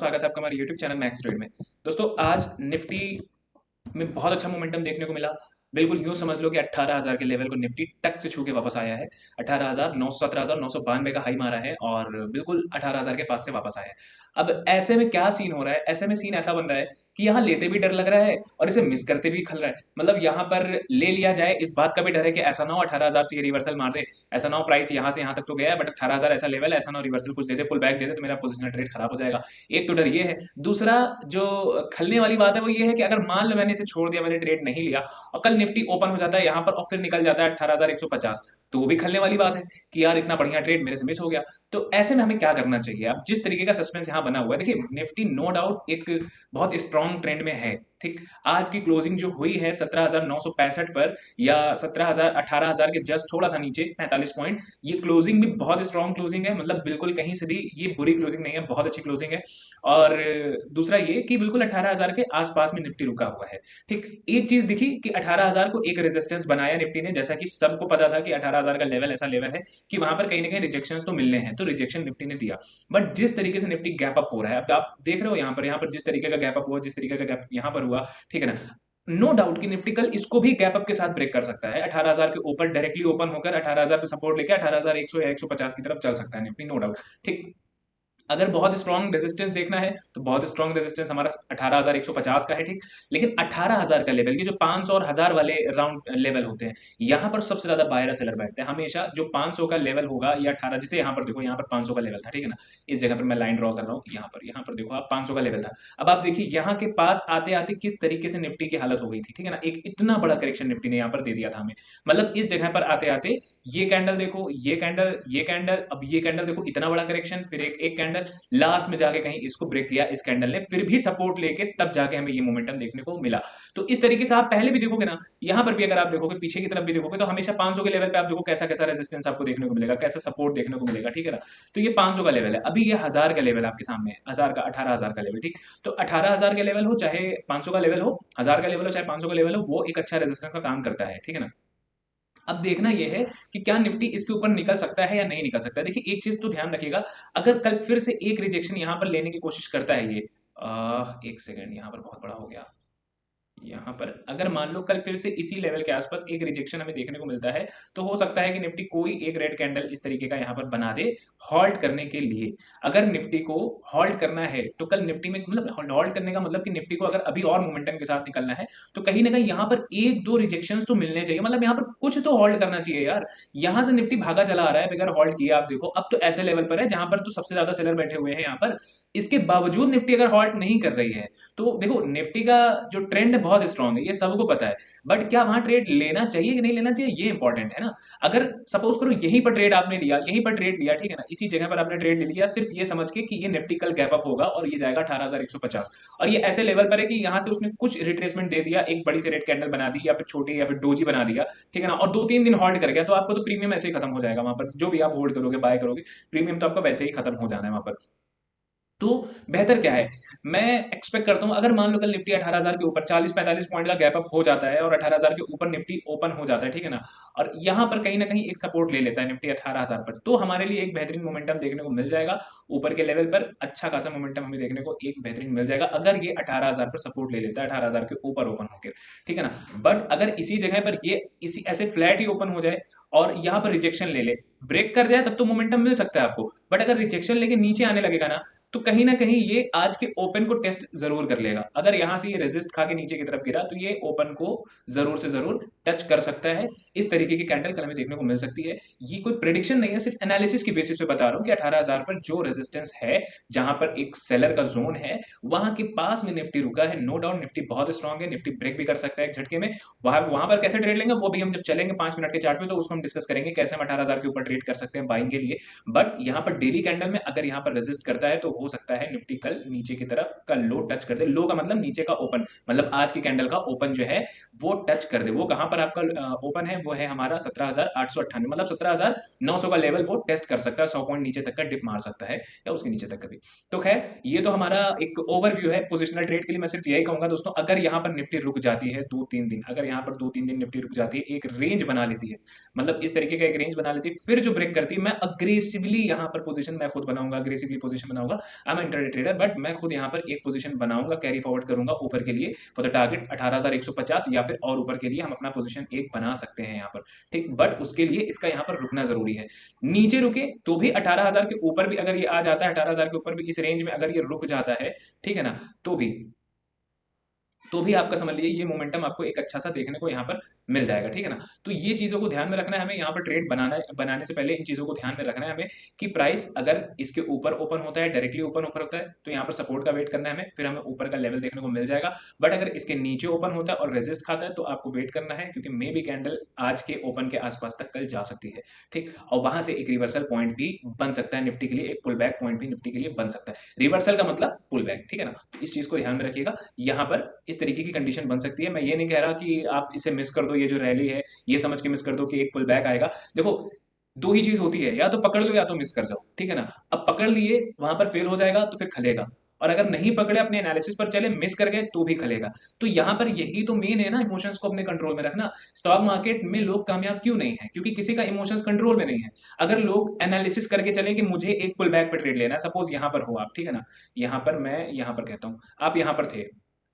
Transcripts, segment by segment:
स्वागत है आपका हमारे यूट्यूब चैनल मैक्स ट्रेड में। दोस्तों आज निफ्टी में बहुत अच्छा मोमेंटम देखने को मिला। बिल्कुल यूँ समझ लो कि 18,000 के लेवल को निफ्टी टक से छू के वापस आया है। 18,992 का हाई मारा है और बिल्कुल 18,000 के पास से वापस आया है। अब ऐसे में क्या सीन हो रहा है? ऐसे में सीन ऐसा बन रहा है कि यहाँ लेते भी डर लग रहा है और इसे मिस करते भी खल रहा है। मतलब यहाँ पर ले लिया जाए इस बात का भी डर है कि ऐसा ना हो 18,000 से ये रिवर्सल मार दे, ऐसा ना हो प्राइस यहाँ से यहाँ तक तो गया है बट 18,000 ऐसा लेवल है, ऐसा ना हो रिवर्सल कुछ दे दे, पुल बैक दे दे तो मेरा पोजिशनल ट्रेड खराब हो जाएगा। एक तो डर ये है। दूसरा जो खलने वाली बात है वो ये है कि अगर मान लो मैंने इसे छोड़ दिया, मैंने ट्रेड नहीं लिया और कल निफ्टी ओपन हो जाता है यहाँ पर और फिर निकल जाता है 18,150, तो वो भी खलने वाली बात है कि यार इतना बढ़िया ट्रेड मेरे से मिस हो गया। तो ऐसे में हमें क्या करना चाहिए? अब जिस तरीके का सस्पेंस यहाँ बना हुआ है, देखिए निफ्टी नो डाउट एक बहुत स्ट्रॉन्ग ट्रेंड में है। ठीक, आज की क्लोजिंग जो हुई है 17,965 पर या 17,000 18,000 के जस्ट थोड़ा सा नीचे 45 पॉइंट, ये क्लोजिंग भी बहुत स्ट्रॉन्ग क्लोजिंग है। मतलब बिल्कुल कहीं से भी ये बुरी क्लोजिंग नहीं है, बहुत अच्छी क्लोजिंग है। और दूसरा ये कि बिल्कुल 18,000 के आसपास में निफ्टी रुका हुआ है। ठीक, एक चीज दिखी कि 18,000 को एक रेजिस्टेंस बनाया निफ्टी ने, जैसा कि सबको पता था कि 18,000 का लेवल ऐसा लेवल है कि वहां पर कहीं ना कहीं रिजेक्शन तो मिलने हैं, तो रिजेक्शन निफ्टी ने दिया। बट जिस तरीके से निफ्टी गैप अप हो रहा है, अब आप देख रहे हो यहाँ पर जिस तरीके का गैप अप हुआ, जिस तरीके का गैप यहाँ पर हुआ, ठीक है ना, नो डाउट कि निफ्टी कल इसको भी गैप अप के साथ ब्रेक कर सकता है। 18,000 के ऊपर डायरेक्टली ओपन होकर 18,000 पे सपोर्ट लेके 18,100 या 150 की तरफ चल सकता है निफ्टी, नो डाउट। ठीक, अगर बहुत स्ट्रॉन्ग रेजिस्टेंस देखना है तो बहुत स्ट्रॉन्ग रेजिस्टेंस हमारा 18,150 का है। ठीक, लेकिन 18,000 का लेवल, ये जो 500 और 1000 वाले राउंड लेवल होते हैं, यहाँ पर सबसे ज्यादा बायर सेलर बैठते हैं हमेशा। जो 500 का लेवल होगा या 18, जिसे यहाँ पर देखो, यहाँ पर 500 का लेवल था, ठीक है ना, इस जगह पर मैं लाइन ड्रॉ कर रहा हूँ, यहाँ पर देखो आप 500 का लेवल था। अब आप देखिए यहाँ के पास आते आते किस तरीके से निफ्टी की हालत हो गई थी, ठीक है ना, एक इतना बड़ा करेक्शन निफ्टी ने यहाँ पर दे दिया था हमें। मतलब इस जगह पर आते आते ये कैंडल देखो, ये कैंडल, ये कैंडल, अब ये कैंडल देखो, इतना बड़ा करेक्शन, फिर एक कैंडल, लास्ट में जाके कहीं इसको ब्रेक किया इस कैंडल ने, फिर भी सपोर्ट लेके तब जाके हमें ये मोमेंटम देखने को मिला। तो इस तरीके से आप पहले भी देखोगे ना, यहां पर भी अगर आप देखोगे, पीछे की तरफ भी देखोगे, तो हमेशा 500 के लेवल पे आप देखो कैसा कैसा रेजिस्टेंस आपको देखने को मिलेगा, कैसा सपोर्ट देखने को मिलेगा, ठीक है ना। तो ये 500 का लेवल है, अभी ये 1000 का लेवल आपके सामने है, 1000 का, 18,000 का लेवल। ठीक, तो 18,000 का लेवल हो चाहे 500 का लेवल हो, 1000 का लेवल हो चाहे 500 का लेवल हो, वो एक अच्छा रेजिस्टेंस का काम करता है, ठीक है ना। अब देखना यह है कि क्या निफ्टी इसके ऊपर निकल सकता है या नहीं निकल सकता है। देखिए एक चीज तो ध्यान रखिएगा, अगर कल फिर से एक रिजेक्शन यहां पर लेने की कोशिश करता है ये, एक सेकंड, यहां पर बहुत बड़ा हो गया। यहाँ पर अगर मान लो कल फिर से इसी लेवल के आसपास एक रिजेक्शन हमें देखने को मिलता है, तो हो सकता है कि निफ्टी कोई एक रेड कैंडल इस तरीके का यहाँ पर बना दे हॉल्ट करने के लिए। अगर निफ्टी को हॉल्ट करना है तो कल निफ्टी में, मतलब हॉल्ट करने का मतलब कि निफ्टी को अगर अभी और मोमेंटम के साथ निकलना है तो कहीं ना कहीं यहाँ पर एक दो रिजेक्शन तो मिलने चाहिए। मतलब यहाँ पर कुछ तो हॉल्ट करना चाहिए यार। यहाँ से निफ्टी भागा चला आ रहा है बगैर हॉल्ट किया। आप देखो अब तो ऐसे लेवल पर है जहां पर तो सबसे ज्यादा सेलर बैठे हुए हैं यहाँ पर, इसके बावजूद निफ्टी अगर हॉल्ट नहीं कर रही है, तो देखो निफ्टी का जो ट्रेंड है बहुत स्ट्रांग है, ये सबको पता है। बट क्या वहां ट्रेड लेना चाहिए कि नहीं लेना चाहिए, ये इंपॉर्टेंट है ना। अगर सपोज करो यहीं पर ट्रेड आपने लिया, यहीं पर ट्रेड लिया, ठीक है ना, इसी जगह पर आपने ट्रेड ले लिया सिर्फ ये समझ के कि ये निफ्टी कल गैप अप होगा और ये जाएगा 18,150, और ये ऐसे लेवल पर है कि यहां से उसने कुछ रिट्रेसमेंट दे दिया, एक बड़ी सी रेड कैंडल बना दी या फिर छोटी या फिर डोजी बना दिया, ठीक है ना, और 2-3 दिन होल्ड कर गया, तो आपको तो प्रीमियम ऐसे ही खत्म हो जाएगा वहां पर। जो भी आप होल्ड करोगे, बाय करोगे, प्रीमियम तो आपका वैसे ही खत्म हो जाना है वहां पर। तो बेहतर क्या है, मैं एक्सपेक्ट करता हूं अगर मान लो कल निफ्टी 18,000 के ऊपर 40-45 पॉइंट का गैप अप हो जाता है और 18,000 के ऊपर निफ्टी ओपन हो जाता है, ठीक है ना, और यहां पर कहीं ना कहीं एक सपोर्ट ले लेता है निफ्टी 18,000 पर, तो हमारे लिए एक बेहतरीन मोमेंटम देखने को मिल जाएगा। ऊपर के लेवल पर अच्छा खासा मोमेंटम हमें देखने को एक बेहतरीन मिल जाएगा अगर ये 18,000 पर सपोर्ट ले लेता है, 18,000 के ऊपर ओपन होकर, ठीक है ना। बट अगर इसी जगह पर ये इसी ऐसे फ्लैट ही ओपन हो जाए और यहाँ पर रिजेक्शन ले ले, ब्रेक कर जाए, तब तो मोमेंटम मिल सकता है आपको। बट अगर रिजेक्शन लेके नीचे आने लगेगा ना, तो कहीं ना कहीं ये आज के ओपन को टेस्ट जरूर कर लेगा। अगर यहां से ये रेजिस्ट खा के नीचे की तरफ गिरा तो ये ओपन को जरूर से जरूर टच कर सकता है। इस तरीके की कैंडल कल हमें देखने को मिल सकती है। ये कोई प्रिडिक्शन नहीं है, सिर्फ एनालिसिस की बेसिस पे बता रहा हूँ कि 18,000 पर जो रेजिस्टेंस है, जहां पर एक सेलर का जोन है, वहां के पास में निफ्टी रुका है। नो डाउट निफ्टी बहुत स्ट्रांग है, निफ्टी ब्रेक भी कर सकता है एक झटके में। वहां वहां पर कैसे ट्रेड लेंगे वो भी हम जब चलेंगे 5 मिनट के चार्ट पे, तो उसको हम डिस्कस करेंगे कैसे हम 18,000 के ऊपर ट्रेड कर सकते हैं बाइंग के लिए। बट यहाँ पर डेली कैंडल में अगर यहाँ पर रेजिस्ट करता है तो हो सकता है निफ्टी कल नीचे की तरफ का लो टच कर दे। लो का मतलब नीचे का ओपन, मतलब आज की कैंडल का ओपन जो है वो टच कर दे। वो कहां पर आपका ओपन है, वो है हमारा 17,898, मतलब 17,900 का लेवल वो टेस्ट कर सकता है, 100 पॉइंट नीचे तक का डिप मार सकता है या उसके नीचे तक कभी। तो खैर ये तो हमारा एक ओवरव्यू है पोजिशनल ट्रेड के लिए। मैं सिर्फ यही कहूंगा दोस्तों, अगर यहाँ पर निफ्टी रुक जाती है 2-3 दिन, अगर यहाँ पर 2-3 दिन निफ्टी रुक जाती है, एक रेंज बना लेती है, मतलब इस तरीके का एक रेंज बना लेती है, फिर जो ब्रेक करती है, मैं अग्रेसिवली यहाँ पर पोजीशन मैं खुद बनाऊंगा, अग्रेसिवली पोजीशन बनाऊंगा I am intraday trader, but मैं खुद यहाँ पर एक पोजीशन बनाऊंगा, कैरी फॉरवर्ड करूंगा ऊपर के लिए फॉर द टारगेट 18,150, या फिर और ऊपर के लिए हम अपना पोजीशन एक बना सकते हैं यहाँ पर। ठीक, बट उसके लिए इसका यहाँ पर रुकना जरूरी है। नीचे रुके तो भी 18,000 के ऊपर भी अगर ये आ जाता है, 18,000 के ऊपर भी इस रेंज में अगर ये रुक जाता है, ठीक है ना, तो भी आपका समझ लीजिए ये मोमेंटम आपको एक अच्छा सा देखने को यहाँ पर मिल जाएगा। ठीक है ना, तो ये चीजों को ध्यान में रखना है हमें यहाँ पर। ट्रेड बनाने से पहले इन चीजों को ध्यान में रखना है हमें कि प्राइस अगर इसके ऊपर ओपन होता है, डायरेक्टली ओपन ऊपर होता है, तो यहाँ पर सपोर्ट का वेट करना है हमें, फिर हमें ऊपर का लेवल देखने को मिल जाएगा। बट अगर इसके नीचे ओपन होता है और रेजिस्ट खाता है तो आपको वेट करना है, क्योंकि मे बी कैंडल आज के ओपन के आसपास तक कल जा सकती है। ठीक, और वहां से एक रिवर्सल पॉइंट भी बन सकता है निफ्टी के लिए, एक पुल बैक पॉइंट भी निफ्टी के लिए बन सकता है। रिवर्सल का मतलब पुल बैक, ठीक है ना, तो इस चीज को ध्यान में रखिएगा। यहाँ पर इस तरीके की कंडीशन बन सकती है। मैं ये नहीं कह रहा कि आप इसे मिस कर दो, ये जो रैली है ये समझ के मिस कर दो कि एक पुल बैक आएगा। देखो, दो ही चीज होती है, या तो पकड़ लो या तो मिस कर जाओ। ठीक है ना, अब पकड़ लिए वहां पर फेल हो जाएगा तो फिर खलेगा, और अगर नहीं पकड़े अपने एनालिसिस पर चले मिस कर गए तो भी खलेगा। तो यहाँ पर यही तो मेन है ना, इमोशंस को अपने कंट्रोल में रखना। स्टॉक मार्केट में लोग कामयाब क्यों नहीं है? क्योंकि किसी का इमोशंस कंट्रोल में नहीं है। अगर लोग एनालिसिस करके चले कि मुझे एक पुल बैक पर ट्रेड लेना है, सपोज यहाँ पर हो आप, ठीक है ना, यहाँ पर मैं यहाँ पर कहता हूँ आप यहाँ पर थे,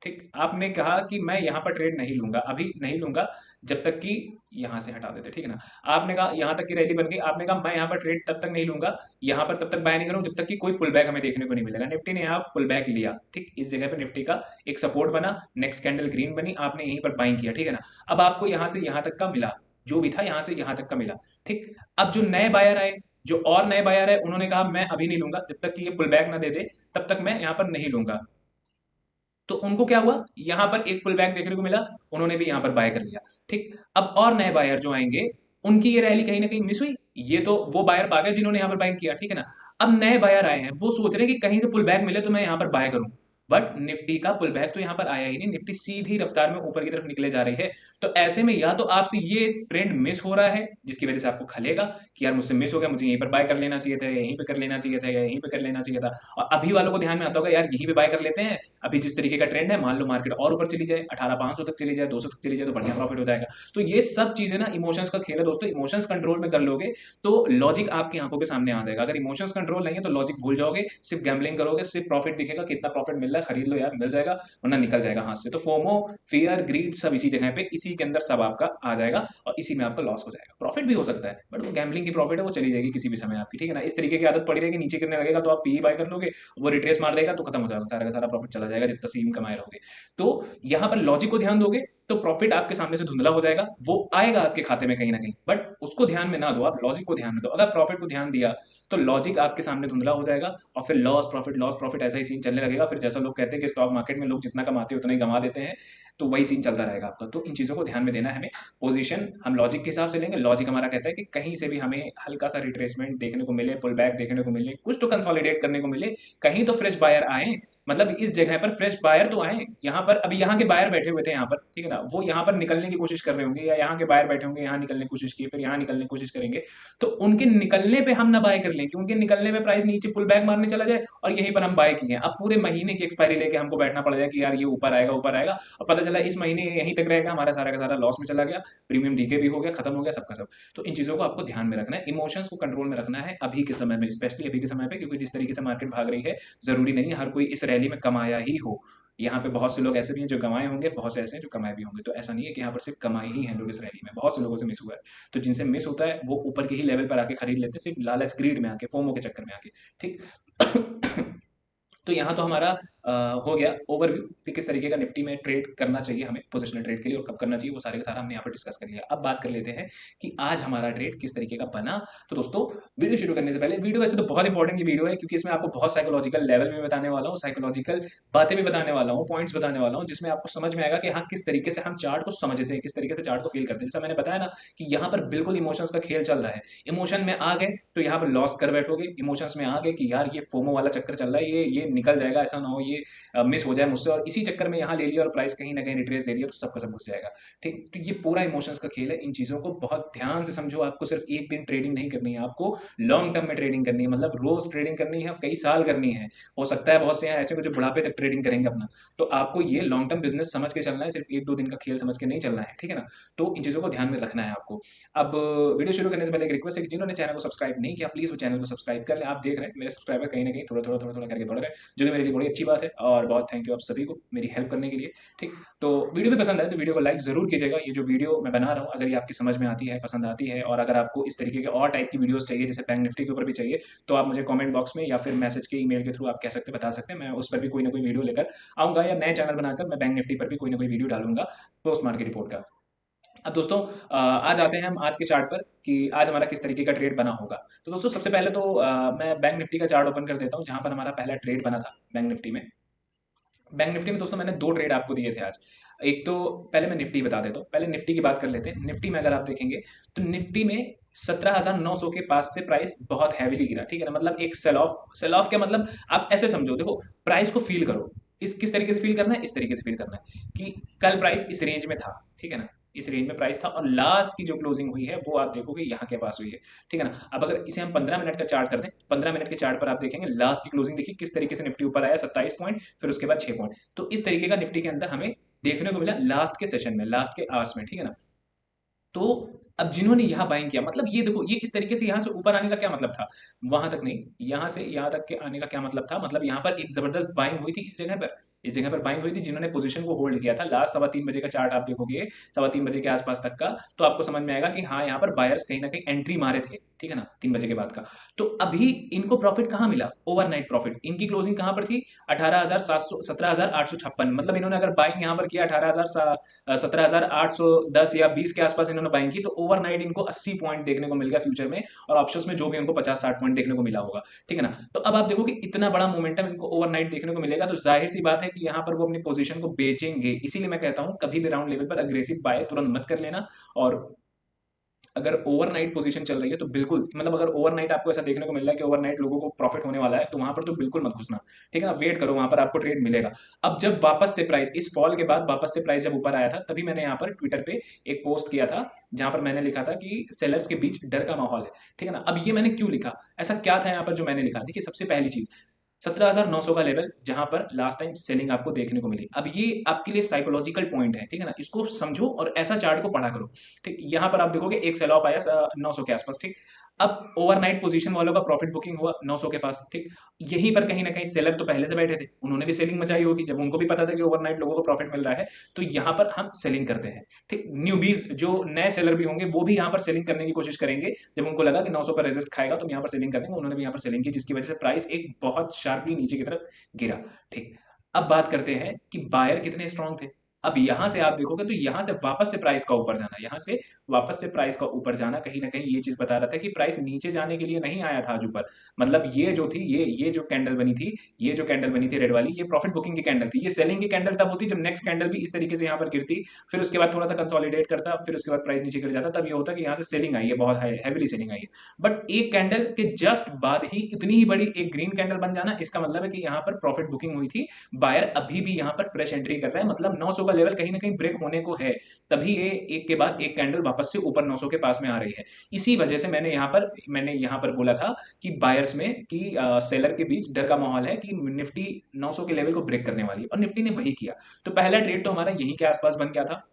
ठीक, आपने कहा कि मैं यहाँ पर ट्रेड नहीं लूंगा, अभी नहीं लूंगा जब तक कि यहाँ से हटा देते, ठीक है ना, आपने कहा यहाँ तक की रैली बन गई, आपने कहा मैं यहाँ पर ट्रेड तब तक नहीं लूंगा, यहाँ पर तब तक बाय नहीं करूँ जब तक कि कोई पुल बैक हमें देखने को नहीं मिलेगा। निफ्टी ने यहाँ पुल बैक लिया, ठीक, इस जगह पर निफ्टी का एक सपोर्ट बना, नेक्स्ट कैंडल ग्रीन बनी, आपने यहीं पर बाइंग किया, ठीक है ना, अब आपको यहाँ से यहाँ तक का मिला, जो भी था यहाँ से यहाँ तक का मिला। ठीक, अब जो नए बायर आए, जो और नए बायर है, उन्होंने कहा मैं अभी नहीं लूंगा जब तक कि ये पुल बैक ना दे दे, तब तक मैं यहाँ पर नहीं लूंगा। तो उनको क्या हुआ, यहां पर एक पुल बैक देखने को मिला, उन्होंने भी यहां पर बाय कर लिया। ठीक, अब और नए बायर जो आएंगे उनकी ये रैली कहीं ना कहीं मिस हुई, ये तो वो बायर पा गए जिन्होंने यहां पर बाय किया, ठीक है ना। अब नए बायर आए हैं, वो सोच रहे हैं कि कहीं से पुल बैक मिले तो मैं यहां पर बाय करूं, बट निफ्टी का पुल बैक तो यहां पर आया ही नहीं, निफ्टी सीधी रफ्तार में ऊपर की तरफ निकले जा रही है। तो ऐसे में या तो आपसे ये ट्रेंड मिस हो रहा है जिसकी वजह से आपको खलेगा कि यार मुझसे मिस हो गया, मुझे यहीं पर बाय कर लेना चाहिए था, यहीं पे कर लेना चाहिए था, या यहीं पे कर लेना चाहिए था। और अभी वालों को ध्यान में आता होगा यार यहीं पे बाय कर लेते हैं, अभी जिस तरीके का ट्रेंड है, मान लो मार्केट और ऊपर चली जाए, 18,500 तक चली जाए, 200 तक चली जाए, तो बढ़िया प्रॉफिट हो जाएगा। तो ये सब चीजें ना इमोशंस का खेल है दोस्तों, इमोशंस कंट्रोल में कर लोगे तो लॉजिक आपकी आंखों के सामने आ जाएगा। अगर इमोशंस कंट्रोल नहीं है तो लॉजिक भूल जाओगे, सिर्फ गैम्बलिंग करोगे, सिर्फ प्रॉफिट दिखेगा, कितना प्रॉफिट मिल रहा है, खरीद लो यार मिल जाएगा, वरना निकल जाएगा हाथ से। तो फोमो, फियर, ग्रीड सब इसी जगह पे, इसी के अंदर सब आपका आ जाएगा और इसी में आपका लॉस हो जाएगा। प्रॉफिट भी हो सकता है बट वो गैम्बलिंग की प्रॉफिट है, वो चली जाएगी किसी भी समय आपकी, ठीक है ना। इस तरीके की आदत पड़ी रहेगी, नीचे गिरने लगेगा तो आप पी बाय कर लोगे, वो रिट्रेस मार देगा तो खत्म हो जाएगा, सारा का सारा प्रॉफिट चला जाएगा जितना सीम कमाए रहोगे। तो यहाँ पर लॉजिक को ध्यान दोगे तो प्रॉफिट आपके सामने से धुंधला हो जाएगा, वो आएगा आपके खाते में कहीं ना कहीं, बट उसको ध्यान में ना दो, आप लॉजिक को ध्यान में दो। अगर प्रॉफिट को ध्यान दिया तो लॉजिक आपके सामने धुंधला हो जाएगा और फिर लॉस प्रॉफिट ऐसा ही सीन चलने लगेगा। फिर जैसा लोग कहते हैं कि स्टॉक मार्केट में लोग जितना कमाते हैं उतना ही गंवा देते हैं, तो वही सीन चलता रहेगा आपका। तो इन चीजों को ध्यान में देना है हमें। पोजीशन हम लॉजिक के हिसाब से लेंगे, लॉजिक हमारा कहता है कि कहीं से भी हमें हल्का सा रिट्रेसमेंट देखने को मिले, पुल बैक देखने को मिले, कुछ तो कंसोलिडेट करने को मिले, कहीं तो फ्रेश बायर आए, मतलब इस जगह पर फ्रेश बायर तो आए। यहाँ पर अभी यहाँ के बायर बैठे हुए थे यहाँ पर, ठीक है ना, वो यहाँ पर निकलने की कोशिश कर रहे होंगे, या यहाँ के बायर बैठे होंगे, यहाँ निकलने की कोशिश की, फिर यहाँ निकलने की कोशिश करेंगे, तो उनके निकलने पे हम ना बाय कर लें कि उनके निकलने में प्राइस नीचे पुल बैक मारने चला जाए और यहीं पर हम बाय किए। अब पूरे महीने की एक्सपायरी लेके हमको बैठना पड़ जाए कि यार ये ऊपर आएगा ऊपर आएगा, और पता चला इस महीने यहीं तक रहेगा, हमारा सारा का सारा लॉस में चला गया, प्रीमियम डीके भी हो गया, खत्म हो गया सबका सब। तो इन चीजों को आपको ध्यान में रखना है, इमोशंस को कंट्रोल में रखना है अभी के समय में, स्पेशली अभी के समय पे, क्योंकि जिस तरीके से मार्केट भाग रही है जरूरी नहीं है हर कोई इस रैली में कमाया ही हो। यहाँ पे बहुत से लोग ऐसे भी हैं जो कमाए होंगे, बहुत से ऐसे हैं जो कमाए भी होंगे, तो ऐसा नहीं है कि यहाँ पर सिर्फ कमाए ही हैं लोग इस रैली में, बहुत से लोगों से मिस हुआ है। तो जिनसे मिस होता है वो ऊपर के ही लेवल पर आके खरीद लेते हैं, सिर्फ लालच ग्रीड में आके, फोमो के चक्कर में आके। ठीक। तो यहाँ तो हमारा हो गया ओवरव्यू कि किस तरीके का निफ्टी में ट्रेड करना चाहिए हमें पोजिशनल ट्रेड के लिए और कब करना चाहिए, वो सारे का सारा हमने यहाँ पर डिस्कस कर लिया। अब बात कर लेते हैं कि आज हमारा ट्रेड किस तरीके का बना। तो दोस्तों वीडियो शुरू करने से पहले, वीडियो वैसे तो बहुत इंपॉर्टेंट ये वीडियो है क्योंकि इसमें आपको बहुत साइकोलॉजिकल लेवल में बताने वाला हूँ, साइकोलॉजिकल बातें भी बताने वाला हूँ, पॉइंट्स बताने वाला हूँ, जिसमें आपको समझ में आएगा कि हाँ किस तरीके से हम चार्ट को समझते हैं, किस तरीके से चार्ट को फील करते हैं। जैसा मैंने बताया ना कि यहाँ पर बिल्कुल इमोशंस का खेल चल रहा है, इमोशन में आ गए तो यहाँ पर लॉस कर बैठोगे, इमोशंस में आ गए कि यार ये फोमो वाला चक्कर चल रहा है, ये निकल जाएगा, ऐसा ना हो ये मिस हो जाए मुझसे और इसी चक्कर में यहाँ ले लिया और प्राइस कहीं ना कहीं रिट्रेस दे दिया तो सबका सब घुस जाएगा। ठीक, तो ये पूरा इमोशंस का खेल है। इन चीज़ों को बहुत ध्यान से समझो। आपको सिर्फ एक दिन ट्रेडिंग नहीं करनी है, आपको लॉन्ग टर्म में ट्रेडिंग करनी है, मतलब रोज ट्रेडिंग करनी है, कई साल करनी है। हो सकता है बहुत से हैं ऐसे को जो बुढ़ापे तक ट्रेडिंग करेंगे अपना। तो आपको ये लॉन्ग टर्म बिजनेस समझ के चलना है, सिर्फ एक दो दिन का खेल समझ के नहीं चलना है, ठीक है ना। तो इन चीज़ों को ध्यान में रखना है आपको। अब वीडियो शुरू करने से पहले एक रिक्वेस्ट है कि जिन्होंने चैनल को सब्सक्राइब नहीं किया प्लीज़ वो चैनल को सब्सक्राइब कर लें। आप देख रहे हैं मेरे सब्सक्राइबर कहीं ना कहीं थोड़ा करके बढ़ रहे हैं, जो कि मेरे लिए बड़ी अच्छी बात है और बहुत थैंक यू आप सभी को मेरी हेल्प करने के लिए। ठीक, तो वीडियो भी पसंद आए तो वीडियो को लाइक ज़रूर कीजिएगा। ये जो वीडियो मैं बना रहा हूँ अगर ये आपकी समझ में आती है, पसंद आती है और अगर आपको इस तरीके के और टाइप की वीडियोस चाहिए जैसे बैंक निफ्टी के ऊपर भी चाहिए तो आप मुझे कमेंट बॉक्स में या फिर मैसेज के ईमेल के थ्रू आप कह सकते हैं, बता सकते हैं। मैं उस पर भी कोई ना कोई वीडियो लेकर आऊँगा या नए चैनल बनाकर मैं बैंक निफ्टी पर भी कोई ना कोई वीडियो डालूंगा पोस्ट मार्केट रिपोर्ट का। अब दोस्तों आज आते हैं हम आज के चार्ट पर कि आज हमारा किस तरीके का ट्रेड बना होगा। तो दोस्तों सबसे पहले तो मैं बैंक निफ्टी का चार्ट ओपन कर देता हूँ जहाँ पर हमारा पहला ट्रेड बना था बैंक निफ्टी में। बैंक निफ्टी में दोस्तों मैंने दो ट्रेड आपको दिए थे आज। एक तो पहले मैं निफ्टी बता देता हूँ, पहले निफ्टी की बात कर लेते हैं। निफ्टी में अगर आप देखेंगे तो निफ्टी में 17,900 के पास से प्राइस बहुत हैवीली गिरा, ठीक है ना। मतलब एक सेल ऑफ क्या मतलब, आप ऐसे समझो, देखो प्राइस को फील करो। इस किस तरीके से फील करना है, इस तरीके से फील करना है कि कल प्राइस इस रेंज में था, ठीक है ना, इस रेंज में प्राइस था और लास्ट की जो क्लोजिंग हुई है वो आप देखोगे यहाँ के पास हुई है, ठीक है ना। अब अगर इसे हम 15 मिनट का चार्ट कर दें, 15 मिनट के चार्ट पर आप देखेंगे लास्ट की क्लोजिंग देखिए किस तरीके से निफ्टी ऊपर आया, 27 पॉइंट, फिर उसके बाद 6 पॉइंट। तो इस तरीके का निफ्टी के अंदर हमें देखने को मिला लास्ट के सेशन में, लास्ट के आवर्स में, ठीक है ना। तो अब जिन्होंने यहाँ बाइंग किया, मतलब ये देखो ये इस तरीके से यहाँ से ऊपर आने का क्या मतलब था, वहां तक नहीं, यहाँ से यहाँ तक के आने का क्या मतलब था, मतलब यहाँ पर एक जबरदस्त बाइंग हुई थी इस जगह पर, इस जगह पर बाइंग हुई थी। जिन्होंने पोजीशन को होल्ड किया था लास्ट 3:15 बजे का चार्ट आप देखोगे, 3:15 बजे के आसपास तक का, तो आपको समझ में आएगा कि हाँ यहाँ पर बायर्स कहीं ना कहीं एंट्री मारे थे, ठीक है ना, 3 बजे के बाद का। तो अभी इनको प्रॉफिट कहाँ मिला, ओवरनाइट प्रॉफिट। इनकी क्लोजिंग कहाँ पर थी, 18,700 17,856, मतलब इन्होंने अगर बाइंग यहाँ पर किया 17,810 या 20 के आसपास इन्होंने बाइंग की, तो ओवरनाइट इनको 80 पॉइंट देखने को मिल गया फ्यूचर में, और ऑप्शंस में जो भी इनको 50-60 पॉइंट देखने को मिला होगा, ठीक है ना। तो अब आप देखो कि इतना बड़ा मोमेंटम इनको ओवरनाइट देखने को मिलेगा, तो जाहिर सी बात है कि यहाँ पर वो अपनी पोजीशन को बेचेंगे। इसीलिए मैं कहता हूँ कभी भी राउंड लेवल पर अग्रेसिव बाय तुरंत मत कर लेना। और अगर ओवरनाइट पोजीशन चल रही है तो बिल्कुल, मतलब अगर ओवरनाइट आपको ऐसा देखने को मिल रहा है कि ओवरनाइट लोगों को प्रॉफिट होने वाला है, तो वहां पर तो बिल्कुल मत घुसना, ठीक है ना। वेट करो, वहां पर आपको ट्रेड मिलेगा। अब जब वापस से प्राइस इस फॉल के बाद वापस से प्राइस जब ऊपर आया था, तभी मैंने यहाँ पर ट्विटर पे एक पोस्ट किया था जहां पर मैंने लिखा था कि सेलर्स के बीच डर का माहौल है, ठीक है ना। अब ये मैंने क्यों लिखा, ऐसा क्या था यहाँ पर जो मैंने लिखा, देखिए सबसे पहली चीज 17,900 का लेवल जहां पर लास्ट टाइम सेलिंग आपको देखने को मिली। अब ये आपके लिए साइकोलॉजिकल पॉइंट है, ठीक है ना, इसको समझो और ऐसा चार्ट को पढ़ा करो। ठीक, यहां पर आप देखोगे एक सेल ऑफ आया 900 के आसपास, ठीक। अब ओवरनाइट पोजीशन वालों का प्रॉफिट बुकिंग हुआ 900 के पास, ठीक। यहीं पर कहीं ना कहीं सेलर तो पहले से बैठे थे, उन्होंने भी सेलिंग मचाई होगी जब उनको भी पता था कि ओवरनाइट लोगों को प्रॉफिट मिल रहा है। तो यहाँ पर हम सेलिंग करते हैं, ठीक। न्यूबीज जो नए सेलर भी होंगे वो भी यहाँ पर सेलिंग करने की कोशिश करेंगे, जब उनको लगा कि 900 पर रेजिस्ट खाएगा तो यहाँ पर सेलिंग कर देंगे, उन्होंने भी यहाँ पर सेलिंग की, जिसकी वजह से प्राइस एक बहुत शार्पली नीचे की तरफ गिरा, ठीक। अब बात करते हैं कि बायर कितने स्ट्रांग थे। अब यहां से आप देखोगे तो यहां से वापस से प्राइस का ऊपर जाना, यहां से वापस से प्राइस का ऊपर जाना कहीं ना कहीं ये चीज बता रहा था कि प्राइस नीचे जाने के लिए नहीं आया था आज ऊपर। मतलब ये जो थी, ये जो कैंडल बनी थी, ये जो कैंडल बनी थी रेड वाली, ये प्रॉफिट बुकिंग की कैंडल थी। ये सेलिंग की कैंडल तब होती जब नेक्स्ट कैंडल भी इस तरीके से यहाँ पर गिरती, फिर उसके बाद थोड़ा सा कंसोलिडेट करता, फिर उसके बाद प्राइस नीचे गिर जाता, तब ये होता कि यहाँ से सेलिंग आई है, बहुत हैवीली सेलिंग आई है। बट एक कैंडल के जस्ट बाद ही इतनी ही बड़ी एक ग्रीन कैंडल बन जाना, इसका मतलब है कि यहाँ पर प्रॉफिट बुकिंग हुई थी। बायर अभी भी यहाँ पर फ्रेश एंट्री कर रहा है, मतलब 900 का लेवल कहीं ना कहीं ब्रेक होने को है, तभी ये एक के बाद एक कैंडल वापस से ऊपर 900 के पास में आ रही है। इसी वजह से मैंने यहाँ पर बोला था कि बायर्स में कि सेलर के बीच डर का माहौल है कि निफ्टी 900 के लेवल को ब्रेक करने वाली है, और निफ्टी ने वही किया। तो पहला ट्रेड तो हमारा यहीं के आसपास बन गया था,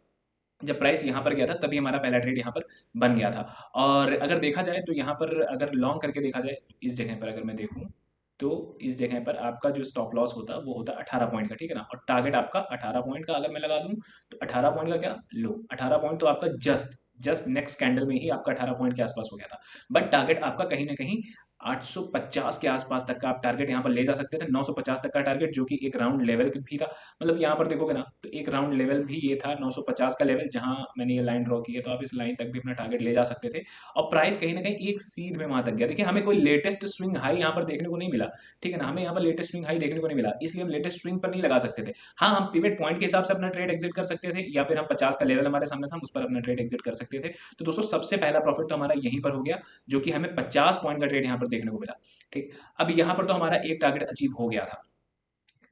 जब प्राइस यहाँ पर गया था तभी हमारा पहला ट्रेड यहाँ पर बन गया था। और अगर देखा जाए तो यहाँ पर अगर लॉन्ग करके देखा जाए, इस जगह पर अगर मैं देखूँ तो इस जगह पर आपका जो स्टॉप लॉस होता है वो होता है 18 पॉइंट का, ठीक है ना। और टारगेट आपका 18 पॉइंट का अगर मैं लगा दूं तो 18 पॉइंट का क्या लो, 18 पॉइंट तो आपका जस्ट जस्ट नेक्स्ट कैंडल में ही आपका 18 पॉइंट के आसपास हो गया था। बट टारगेट आपका कहीं ना कहीं 850 के आसपास तक का आप टारगेट यहाँ पर ले जा सकते थे, 950 तक का टारगेट, जो कि एक राउंड लेवल भी था। मतलब यहाँ पर देखोगे ना तो एक राउंड लेवल भी ये था 950 का लेवल, जहां मैंने ये लाइन ड्रॉ की है, तो आप इस लाइन तक भी अपना टारगेट ले जा सकते थे। और प्राइस कहीं ना कहीं एक सीध में वहां तक गया। देखिए हमें कोई लेटेस्ट स्विंग हाई यहाँ पर देखने को नहीं मिला, ठीक है ना, हमें यहाँ पर लेटेस्ट स्विंग हाई देखने को नहीं मिला, इसलिए हम लेटेस्ट स्विंग पर नहीं लगा सकते थे। हाँ, हम पिवट पॉइंट के हिसाब से अपना ट्रेड एग्जिट कर सकते थे, या फिर हम 50 का लेवल हमारे सामने था, हम उस पर अपना ट्रेड एग्जिट कर सकते थे। तो दोस्तों सबसे पहला प्रॉफिट तो हमारा यहीं पर हो गया, जो कि हमें 50 पॉइंट का ट्रेड यहाँ पर देखने को मिला, ठीक। अब यहाँ पर तो हमारा एक टारगेट अचीव हो गया था,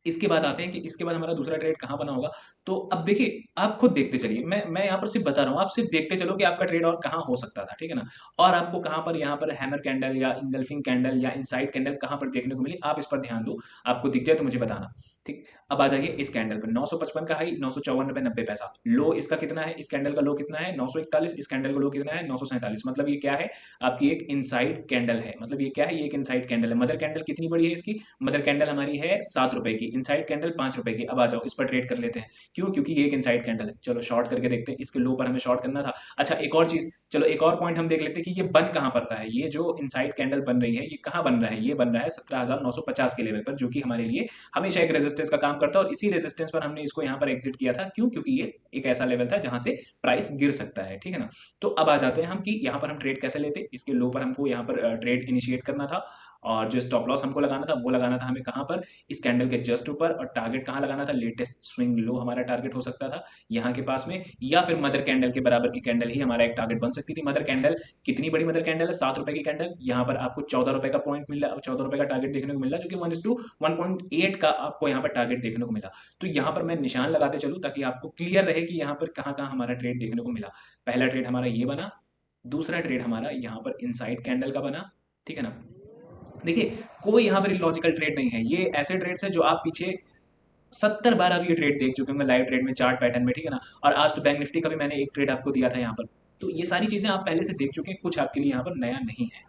इसके बाद आते हैं कि इसके बाद हमारा दूसरा ट्रेड कहाँ बना होगा। तो अब देखिए, आप खुद देखते चलिए, मैं यहाँ पर सिर्फ बता रहा हूँ, आप सिर्फ देखते चलो कि आपका ट्रेड और कहाँ हो सकता था, ठीक है ना। और आपको कहाँ पर यहाँ पर हैमर कैंडल या इंगल्फिंग कैंडल या इनसाइड कैंडल कहाँ पर देखने को मिली, आप इस पर ध्यान दो। आपको दिख जाए तो मुझे बताना। ठीक, अब आ जाइए इस कैंडल पर, 955 का हाई, 954 रुपए 90 पैसा। लो इसका कितना है, इस कैंडल का लो कितना है, 941। इस कैंडल का लो कितना है, 947। मतलब ये क्या है, आपकी एक इनसाइड कैंडल है। मतलब ये क्या है, ये एक इनसाइड कैंडल है। मदर कैंडल कितनी बड़ी है इसकी, मदर कैंडल हमारी है 7 रुपए की, इनसाइड कैंडल 5 रुपए की। अब आ जाओ इस पर ट्रेड कर लेते हैं। क्यों, क्योंकि ये एक इनसाइड कैंडल है। चलो शॉर्ट करके देखते हैं, इसके लो पर हमें शॉर्ट करना था। अच्छा एक और चीज, चलो एक और पॉइंट हम देख लेते हैं कि ये बन कहाँ पर रहा है। ये जो इनसाइड कैंडल बन रही है, ये कहाँ बन रहा है, ये बन रहा है 17,950 के लेवल पर, जो कि हमारे लिए हमेशा एक रेजिस्टेंस का काम करता है। और इसी रेजिस्टेंस पर हमने इसको यहाँ पर एग्जिट किया था। क्यों, क्योंकि ये एक ऐसा लेवल था जहां से प्राइस गिर सकता है, ठीक है ना। तो अब आ जाते हैं हम कि यहाँ पर हम ट्रेड कैसे लेते, इसके लो पर हमको यहाँ पर ट्रेड इनिशिएट करना था। और जो स्टॉप लॉस हमको लगाना था, वो लगाना था हमें कहाँ पर, इस कैंडल के जस्ट ऊपर। और टारगेट कहाँ लगाना था, लेटेस्ट स्विंग लो हमारा टारगेट हो सकता था यहाँ के पास में, या फिर मदर कैंडल के बराबर की कैंडल ही हमारा एक टारगेट बन सकती थी। मदर कैंडल कितनी बड़ी मदर कैंडल है, 7 रुपए की कैंडल। यहाँ पर आपको 14 रुपए का पॉइंट मिल रहा है, 14 रुपए का टारगेट देखने को मिल रहा है, जो कि 1:1.8 का आपको यहाँ पर टारगेट देखने को मिला। तो यहाँ पर मैं निशान लगाते चलूँ ताकि आपको क्लियर रहे कि यहाँ पर कहाँ कहाँ हमारा ट्रेड देखने को मिला। पहला ट्रेड हमारा ये बना, दूसरा ट्रेड हमारा यहाँ पर इनसाइड कैंडल का बना, ठीक है ना। देखिए, कोई यहाँ पर इलॉजिकल ट्रेड नहीं है, ये ऐसे ट्रेड्स है जो आप पीछे 70 बार आप ये ट्रेड देख चुके होंगे लाइव ट्रेड में, चार्ट पैटर्न में, ठीक है ना। और आज तो बैंक निफ्टी का भी मैंने एक ट्रेड आपको दिया था यहाँ पर। तो ये सारी चीजें आप पहले से देख चुके हैं, कुछ आपके लिए यहाँ पर नया नहीं है।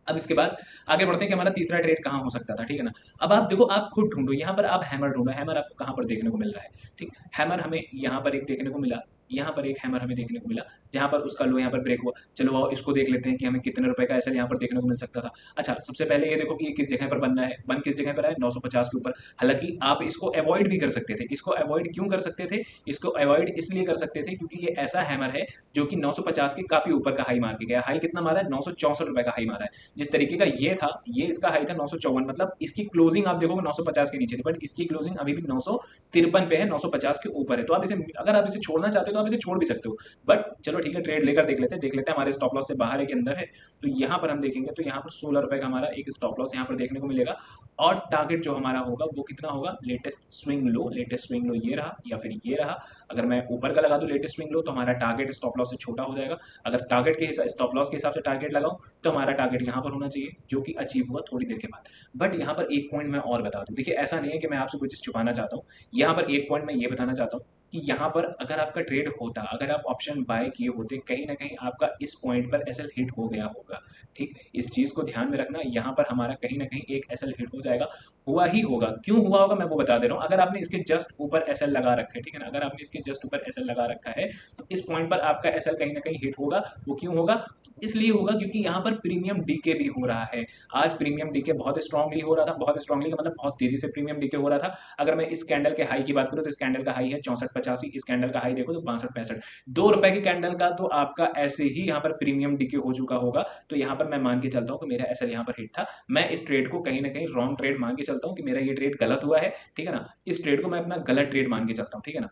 अब इसके बाद आगे बढ़ते हैं कि हमारा तीसरा ट्रेड कहाँ हो सकता था, ठीक है ना। अब आप देखो, आप खुद ढूंढो, यहाँ पर आप हैमर ढूंढो, हैमर आपको कहाँ पर देखने को मिल रहा है। ठीक, हैमर हमें यहाँ पर एक देखने को मिला, यहाँ पर एक हैमर हमें देखने को मिला, जहाँ पर उसका लो यहाँ पर ब्रेक हुआ। चलो आओ इसको देख लेते हैं कि हमें कितने रुपए का ऐसा यहाँ पर देखने को मिल सकता था। अच्छा सबसे पहले ये देखो कि ये किस जगह पर बन रहा है, बन किस जगह पर है, 950 के ऊपर। हालांकि आप इसको अवॉइड भी कर सकते थे। इसको अवॉइड क्यों कर सकते थे, इसको अवॉइड इसलिए कर सकते थे क्योंकि ये ऐसा हैमर है जो कि 950 के काफी ऊपर का हाई मार के गया। हाई कितना मारा है, 964 रुपए का हाई मारा है। जिस तरीके का ये था, ये इसका हाई था 954, मतलब इसकी क्लोजिंग आप देखोगे 950 के नीचे थी, बट इसकी क्लोजिंग अभी भी 953 पे है, 950 के ऊपर है। तो आप इसे, अगर आप इसे छोड़ना चाहते हो तो आप इसे छोड़ भी सकते हो। बट चलो ठीक है, ट्रेड लेकर देख लेते हैं हमारे स्टॉप लॉस से बाहर है कि अंदर है। तो यहाँ पर हम देखेंगे तो यहाँ पर 16 रुपए का हमारा एक स्टॉप लॉस यहाँ पर देखने को मिलेगा। और टारगेट जो हमारा होगा वो कितना होगा, latest swing low, latest swing low ये रहा या फिर ये रहा। अगर मैं ऊपर का लगा दूं लेटेस्ट स्विंग लो, तो हमारा टारगेट स्टॉप लॉस से छोटा हो जाएगा। अगर टारगेट के हिसाब, स्टॉप लॉस के हिसाब से टारगेट लगाऊं, तो हमारा टारगेट यहाँ पर होना चाहिए, जो कि अचीव हुआ थोड़ी देर के बाद। बट यहाँ पर एक पॉइंट मैं और बता दूं, देखिए ऐसा नहीं है कि मैं आपसे कुछ चीज छुपाना चाहता हूँ। यहाँ पर एक पॉइंट मैं ये बताना चाहता हूँ कि यहाँ पर अगर आपका ट्रेड होता, अगर आप ऑप्शन बाय किए होते, कहीं ना कहीं आपका इस पॉइंट पर एसएल हिट हो गया होगा। ठीक, इस चीज को ध्यान में रखना, यहाँ पर हमारा कहीं ना कहीं एक एसएल हिट हो जाएगा, हुआ ही होगा। क्यों हुआ होगा मैं वो बता दे रहा हूँ। अगर आपने इसके जस्ट ऊपर एसएल लगा रखा है, ठीक है ना, अगर आपने इसके जस्ट ऊपर एसएल लगा रखा है, तो इस पॉइंट पर आपका एसएल कहीं ना कहीं हिट होगा। वो क्यों होगा, इसलिए होगा क्योंकि यहाँ पर प्रीमियम डीके भी हो रहा है। आज प्रीमियम डीके बहुत स्ट्रांगली हो रहा था, बहुत स्ट्रांगली का मतलब बहुत तेजी से प्रीमियम डीके हो रहा था। अगर मैं इस कैंडल के हाई की बात करूँ तो इस कैंडल का हाई है 64.85, इस कैंडल का हाई देखो तो 62.65। 2 रुपए की कैंडल का तो आपका ऐसे ही यहाँ पर प्रीमियम डीके हो चुका होगा। तो यहाँ पर मैं मान के चलता हूँ कि मेरा एसएल यहाँ पर हिट था। मैं इस ट्रेड को कहीं ना कहीं रॉन्ग ट्रेड मान के चलता हूँ कि मेरा ये ट्रेड गलत हुआ है, ठीक है ना। इस ट्रेड को मैं अपना गलत ट्रेड मान के चलता हूँ, ठीक है ना।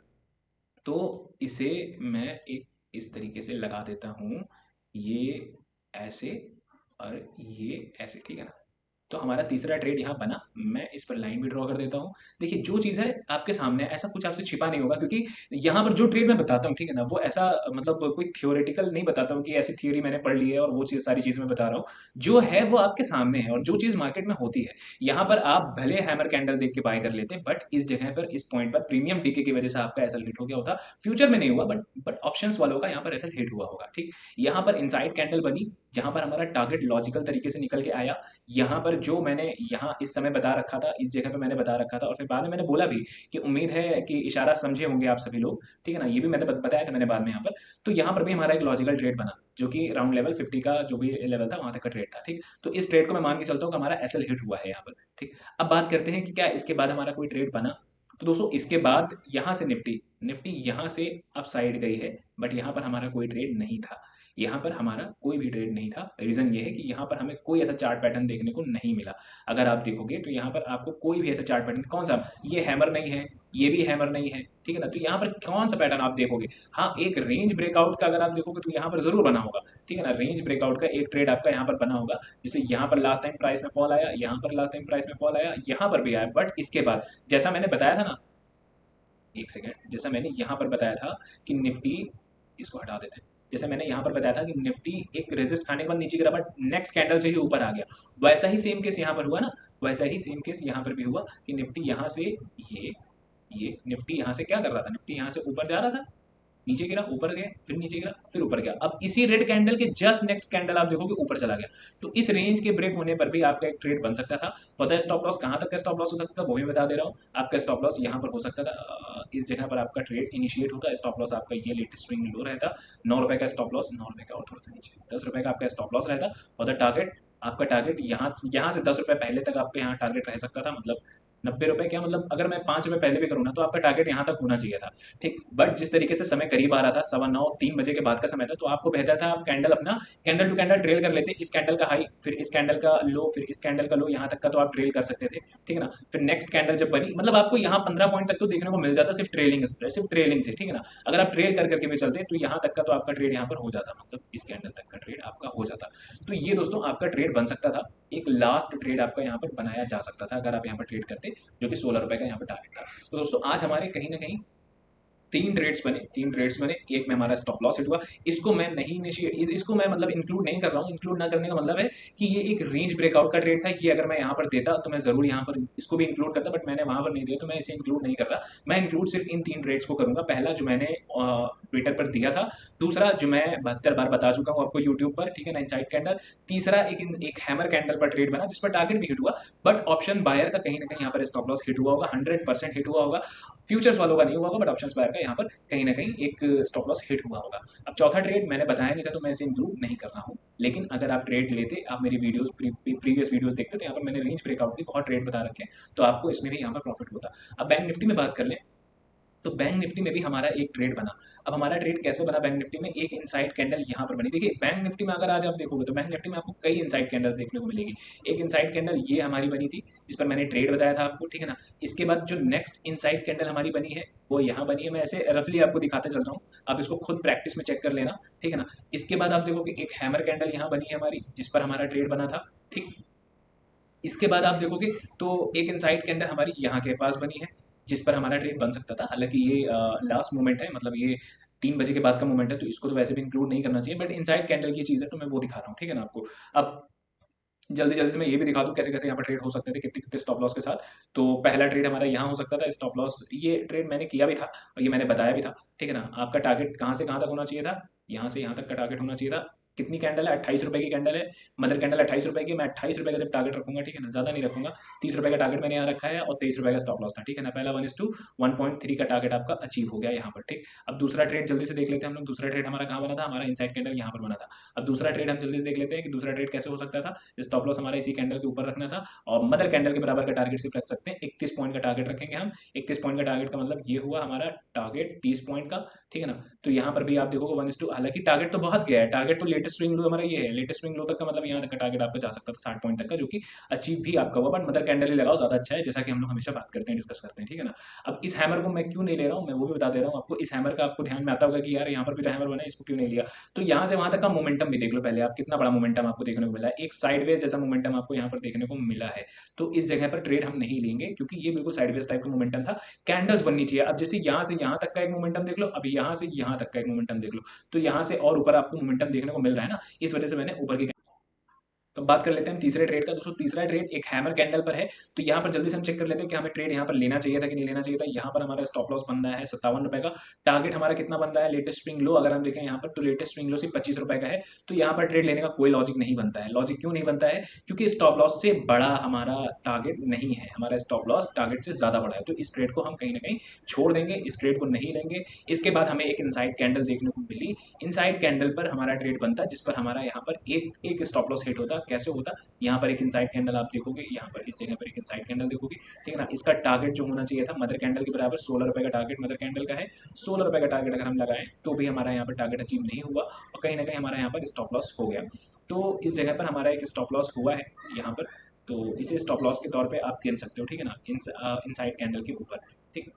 तो इसे मैं एक इस तरीके से लगा देता हूँ, ये ऐसे और ये ऐसे, ठीक है ना। तो हमारा तीसरा ट्रेड यहाँ बना, मैं इस पर लाइन भी ड्रॉ कर देता हूँ। देखिए जो चीज़ है आपके सामने है, ऐसा कुछ आपसे छिपा नहीं होगा, क्योंकि यहाँ पर जो ट्रेड मैं बताता हूँ, ठीक है ना, वो ऐसा मतलब कोई थ्योरेटिकल नहीं बताता हूँ कि ऐसी थ्योरी मैंने पढ़ ली है और वो चीज़, सारी चीज़ मैं बता रहा हूँ। जो है वो आपके सामने है, और जो चीज़ मार्केट में होती है। यहाँ पर आप भले हैमर कैंडल देख के बाय कर लेते, बट इस जगह पर, इस पॉइंट पर प्रीमियम डीके की वजह से आपका एसएल हिट हो गया होता। फ्यूचर में नहीं हुआ, बट ऑप्शंस वालों का यहाँ पर एसएल हिट हुआ होगा। ठीक, यहाँ पर इनसाइड कैंडल बनी, जहां पर हमारा टारगेट लॉजिकल तरीके से निकल के आया। यहाँ पर जो मैंने यहाँ इस समय बता रखा था, इस जगह पे मैंने बता रखा था, और फिर बाद में मैंने बोला भी कि उम्मीद है कि इशारा समझे होंगे आप सभी लोग, ठीक है ना। ये भी मैंने बताया था मैंने बाद में यहाँ पर। तो यहाँ पर भी हमारा एक लॉजिकल ट्रेड बना, जो कि राउंड लेवल 50 का जो भी लेवल था वहां तक का ट्रेड था। ठीक, तो इस ट्रेड को मैं मान के चलता हूँ कि हमारा एसएल हिट हुआ है यहाँ पर। ठीक, अब बात करते हैं कि क्या इसके बाद हमारा कोई ट्रेड बना। तो दोस्तों इसके बाद यहाँ से निफ्टी निफ्टी यहाँ से अप साइड गई है, बट यहाँ पर हमारा कोई ट्रेड नहीं था। यहाँ पर हमारा कोई भी ट्रेड नहीं था। रीज़न ये है कि यहाँ पर हमें कोई ऐसा चार्ट पैटर्न देखने को नहीं मिला। अगर आप देखोगे तो यहाँ पर आपको कोई भी ऐसा चार्ट पैटर्न, कौन सा, ये हैमर नहीं है, ये भी हैमर नहीं है, ठीक है ना। तो यहाँ पर कौन सा पैटर्न आप देखोगे, हाँ एक रेंज ब्रेकआउट का अगर आप देखोगे तो यहाँ पर जरूर बना होगा, ठीक है ना। रेंज ब्रेकआउट का एक ट्रेड आपका यहाँ पर बना होगा, जैसे यहाँ पर लास्ट टाइम प्राइस में फॉल आया, यहाँ पर लास्ट टाइम प्राइस में फॉल आया, यहाँ पर भी आया। बट इसके बाद जैसा मैंने बताया था ना, एक सेकेंड, जैसा मैंने यहाँ पर बताया था कि निफ्टी, इसको हटा देते हैं, जैसे मैंने यहाँ पर बताया था कि निफ्टी एक रेजिस्ट खाने के बाद नीचे गिरा, बट नेक्स्ट कैंडल से ही ऊपर आ गया। वैसा ही सेम केस यहाँ पर हुआ ना, वैसा ही सेम केस यहाँ पर भी हुआ कि निफ्टी यहाँ से, ये निफ्टी यहाँ से क्या कर रहा था, निफ्टी यहाँ से ऊपर जा रहा था, नीचे गिरा, ऊपर गया, फिर नीचे गिरा, फिर ऊपर गया। अब इसी रेड कैंडल के जस्ट नेक्स्ट कैंडल आप देखोगे ऊपर चला गया। तो इस रेंज के ब्रेक होने पर भी आपका एक ट्रेड बन सकता था। पता है स्टॉप लॉस कहाँ तक का स्टॉप लॉस हो सकता था, वो भी बता दे रहा हूँ। आपका स्टॉप लॉस यहाँ पर हो सकता था, इस जगह पर आपका ट्रेड इनिशिएट होता। स्टॉप लॉस आपका ये लेटेस्ट स्विंग लो रहता, 9 रुपए का स्टॉप लॉस, 9 रुपए का और थोड़ा सा नीचे 10 रुपए का आपका स्टॉप लॉस रहता। और द टारगेट, आपका टारगेट यहाँ से 10 रुपए पहले तक आपका यहाँ टारगेट रह सकता था, मतलब 90 रुपए, क्या मतलब अगर मैं 5 रुपए पहले भी करूँ ना तो आपका टारगेट यहाँ तक होना चाहिए था, ठीक। बट जिस तरीके से समय करीब आ रहा था, 9:15 3 बजे के बाद का समय था, तो आपको बेहतर था आप कैंडल अपना कैंडल टू कैंडल ट्रेल कर लेते। इस कैंडल का हाई, फिर इस कैंडल का लो, फिर इस कैंडल का लो, यहाँ तक का तो आप ट्रेल कर सकते थे, ठीक है ना। फिर नेक्स्ट कैंडल जब बनी, मतलब आपको यहाँ 15 पॉइंट तक तो देखने को मिल जाता सिर्फ ट्रेलिंग, सिर्फ ट्रेलिंग से, ठीक है ना। अगर आप ट्रेल करके भी चलते तो यहाँ तक का तो आपका ट्रेड यहाँ पर हो जाता, मतलब इस कैंडल तक का ट्रेड आपका हो जाता। तो ये दोस्तों आपका ट्रेड बन सकता था, एक लास्ट ट्रेड आपका यहाँ पर बनाया जा सकता था अगर आप यहाँ पर ट्रेड करते, जो कि 16 रुपए का यहाँ पर टारगेट था। तो दोस्तों आज हमारे कहीं ना कहीं 3 ट्रेड्स बने। एक में हमारा स्टॉप लॉस हिट हुआ। इसको मैं नहीं इसको मैं मतलब इंक्लूड नहीं कर रहा हूँ। इंक्लूड ना करने का मतलब है कि ये एक रेंज ब्रेकआउट का ट्रेड था। ये अगर मैं यहाँ पर देता तो मैं जरूर यहाँ पर इसको भी इंक्लूड करता, बट मैंने वहां पर नहीं दिया तो मैं इसे इंक्लूड नहीं कर रहा। मैं इंक्लूड सिर्फ इन 3 ट्रेड्स को करूंगा। पहला जो मैंने ट्विटर पर दिया था, दूसरा जो मैं 72 बार बता चुका हूँ आपको यूट्यूब पर, ठीक है ना, इनसाइड कैंडल, तीसरा एक हैमर कैंडल पर ट्रेड बना जिस पर टारगेट भी हिट हुआ, बट ऑप्शन बायर का कहीं ना कहीं यहाँ पर स्टॉप लॉस हिट हुआ होगा, 100% हिट हुआ होगा। फ्यूचर्स वालों का नहीं हुआ होगा, बट ऑप्शंस बायर का यहाँ पर कहीं ना कहीं एक स्टॉप लॉस हिट हुआ होगा। अब चौथा ट्रेड मैंने बताया नहीं था तो मैं इसे इंक्लूड नहीं कर रहा हूँ, लेकिन अगर आप ट्रेड लेते, आप मेरी वीडियोस प्रीवियस वीडियोस देखते तो यहाँ पर मैंने रेंज ब्रेकआउट की बहुत ट्रेड बता रखे हैं, तो आपको इसमें भी यहाँ पर प्रॉफिट होता। अब बैंक निफ्टी में बात कर लें तो बैंक निफ्टी में भी हमारा एक ट्रेड बना। अब हमारा ट्रेड कैसे बना बैंक निफ्टी में, एक इनसाइड कैंडल यहाँ पर बनी। देखिए बैंक निफ्टी में अगर आज आप देखोगे तो बैंक निफ्टी में आपको कई इनसाइड कैंडल्स देखने को मिलेगी। एक इनसाइड कैंडल ये हमारी बनी थी जिस पर मैंने ट्रेड बताया था आपको, ठीक है ना। इसके बाद जो नेक्स्ट इनसाइड कैंडल हमारी बनी है वो यहाँ बनी है। मैं ऐसे रफली आपको दिखाते चल रहा हूँ, आप इसको खुद प्रैक्टिस में चेक कर लेना, ठीक है ना। इसके बाद आप देखोगे एक हैमर कैंडल यहाँ बनी है हमारी जिस पर हमारा ट्रेड बना था, ठीक। इसके बाद आप देखोगे तो एक इनसाइड कैंडल हमारी यहाँ के पास बनी है जिस पर हमारा ट्रेड बन सकता था। हालांकि ये लास्ट मोमेंट है, मतलब ये 3 बजे के बाद का मोमेंट है, तो इसको तो वैसे भी इंक्लूड नहीं करना चाहिए, बट इनसाइड कैंडल की चीज़ है तो मैं वो दिखा रहा हूँ, ठीक है ना आपको। अब जल्दी जल्दी से मैं ये भी दिखा दूँ कैसे कैसे यहाँ पर ट्रेड हो सकते थे, कितने कितने स्टॉप लॉस के साथ। तो पहला ट्रेड हमारा यहाँ हो सकता था, स्टॉप लॉस, ये ट्रेड मैंने किया भी था और ये मैंने बताया भी था, ठीक है ना। आपका टारगेट कहाँ से कहाँ तक होना चाहिए था, यहाँ से यहाँ तक का टारगेट होना चाहिए था। कितनी कैंडल है, 28 रुपए की कैंडल है, मदर कैंडल 28 रुपए की। मैं 28 रुपए का जब टारगेट रखूंगा, ठीक है ना, ज्यादा नहीं रखूंगा। 30 रुपए का टारगेट मैंने यहाँ रखा है और 23 रुपए का स्टॉप लॉस था, ठीक है ना। पहला 1:1.3 का टारगेट आपका अचीव हो गया यहाँ पर, ठीक। अब दूसरा ट्रेड जल्दी से देख लेते हैं हम लोग। दूसरा ट्रेड हमारा कहाँ बना था, हमारा इनसाइड कैंडल यहाँ पर बना था। अब दूसरा ट्रेड हम जल्दी से देख लेते हैं कि दूसरा ट्रेड कैसे हो सकता था। स्टॉप लॉस हमारा इसी कैंडल के ऊपर रखना था और मदर कैंडल के बराबर का टारगेट सिर्फ रख सकते हैं। 31 पॉइंट का टारगेट रखेंगे हम। 31 पॉइंट का टारगेट का मतलब ये हुआ हमारा टारगेट 30 पॉइंट का, ठीक है ना। तो यहाँ पर भी आप देखोगे 1:2, हालांकि टारगेट तो बहुत गया है, टारगेट तो लेटेस्ट स्विंग लो हमारा ये है, लेटेस्ट स्विंग लो तक का मतलब यहाँ तक का टारगेट आपका जा सकता था 60 पॉइंट तक का, जो कि अचीव भी आपका हुआ। बट मदर कैंडल ही लगाओ, ज्यादा अच्छा है, जैसा कि हम लोग हमेशा बात करते हैं, डिस्कस करते हैं, ठीक है ना। अब इस हैमर को मैं क्यों नहीं ले रहा हूँ, मैं वो भी बता दे रहा हूँ आपको। इस हैमर का आपको ध्यान में आता होगा कि यार यहाँ पर भी तो हैमर बना है, इसको क्यों नहीं लिया। तो यहाँ से वहां तक का मोमेंटम भी देख लो पहले आप, कितना बड़ा मोमेंटम आपको देखने को मिला है। एक साइडवेज जैसा मोमेंटम आपको यहाँ पर देखने को मिला है। तो इस जगह पर ट्रेड हम नहीं लेंगे क्योंकि ये बिल्कुल साइडवेज टाइप का मोमेंटम था। कैंडल्स बननी चाहिए। अब जैसे यहाँ से यहाँ तक का एक मोमेंटम देख लो, अभी यहाँ से यहाँ तक का एक मोमेंटम देख लो, तो यहाँ से और ऊपर आपको मोमेंटम देखने को मिल रहा है ना, इस वजह से मैंने ऊपर की। तो बात कर लेते हैं हम तीसरे ट्रेड का। दोस्तों तीसरा ट्रेड एक हैमर कैंडल पर है। तो यहाँ पर जल्दी से हम चेक कर लेते हैं कि हमें ट्रेड यहाँ पर लेना चाहिए था कि नहीं लेना चाहिए था। यहाँ पर हमारा स्टॉप लॉस बन रहा है 57 रुपए का। टारगेट हमारा कितना बन रहा है, लेटेस्ट स्विंग लो अगर हम देखें यहाँ पर, तो लेटेस्ट स्विंग लो सिर्फ 25 रुपए का है। तो यहाँ पर ट्रेड लेने का कोई लॉजिक नहीं बनता है। लॉजिक क्यों नहीं बनता है, क्योंकि स्टॉप लॉस से बड़ा हमारा टारगेट नहीं है, हमारा स्टॉप लॉस टारगेट से ज्यादा बड़ा है। तो इस ट्रेड को हम कहीं ना कहीं छोड़ देंगे, इस ट्रेड को नहीं लेंगे। इसके बाद हमें एक इनसाइड कैंडल देखने को मिली। इनसाइड कैंडल पर हमारा ट्रेड बनता है जिस पर हमारा यहाँ पर एक स्टॉप लॉस हिट होता, कैसे होता, यहाँ पर एक इनसाइड कैंडल आप देखोगे, यहाँ पर इस जगह पर एक इनसाइड कैंडल देखोगे, ठीक है ना। इसका टारगेट जो होना चाहिए था मदर कैंडल के बराबर 16 रुपये का टारगेट मदर कैंडल का है। 16 रुपये का टारगेट अगर हम लगाएं तो भी हमारा यहाँ पर टारगेट अचीव नहीं हुआ और कहीं ना कहीं हमारा यहाँ पर स्टॉप लॉस हो गया। तो इस जगह पर हमारा एक स्टॉप लॉस हुआ है यहाँ पर, तो इसे स्टॉप लॉस के तौर पे आप गिन सकते हो, ठीक है ना, इनसाइड कैंडल के ऊपर। ठीक,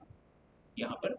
यहाँ पर